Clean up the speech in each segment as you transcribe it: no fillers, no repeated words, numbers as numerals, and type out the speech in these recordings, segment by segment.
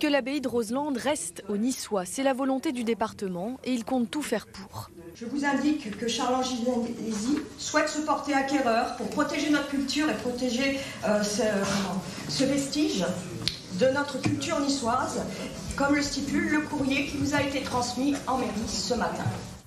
que l'abbaye de Roselande reste aux Niçois. C'est la volonté du département et il compte tout faire pour. Je vous indique que Charles-Ange-Villézy souhaite se porter acquéreur pour protéger notre culture et protéger ce vestige de notre culture niçoise, comme le stipule le courrier qui vous a été transmis en mairie ce matin.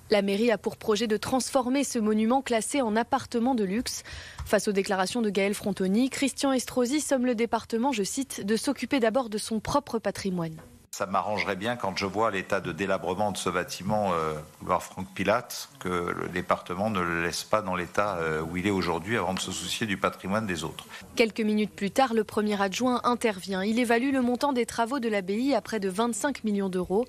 La mairie a pour projet de transformer ce monument classé en appartement de luxe. Face aux déclarations de Gaël Frontoni, Christian Estrosi somme le département, je cite, de s'occuper d'abord de son propre patrimoine. Ça m'arrangerait bien quand je vois l'état de délabrement de ce bâtiment, couloir Franck Pilate, que le département ne le laisse pas dans l'état où il est aujourd'hui avant de se soucier du patrimoine des autres. Quelques minutes plus tard, le premier adjoint intervient. Il évalue le montant des travaux de l'abbaye à près de 25 millions d'euros.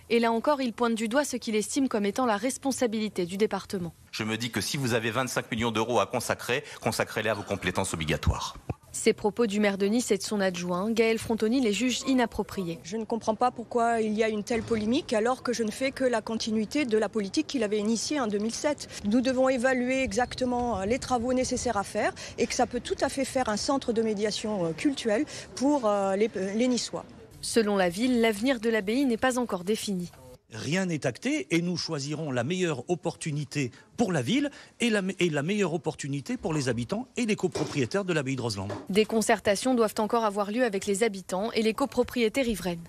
Et là encore, il pointe du doigt ce qu'il estime comme étant la responsabilité du département. Je me dis que si vous avez 25 millions d'euros à consacrer, consacrez-les à vos compétences obligatoires. Ces propos du maire de Nice et de son adjoint, Gaël Frontoni, les juge inappropriés. Je ne comprends pas pourquoi il y a une telle polémique alors que je ne fais que la continuité de la politique qu'il avait initiée en 2007. Nous devons évaluer exactement les travaux nécessaires à faire et que ça peut tout à fait faire un centre de médiation culturelle pour les Niçois. Selon la ville, l'avenir de l'abbaye n'est pas encore défini. Rien n'est acté et nous choisirons la meilleure opportunité pour la ville et la meilleure opportunité pour les habitants et les copropriétaires de l'abbaye de Roselande. Des concertations doivent encore avoir lieu avec les habitants et les copropriétés riveraines.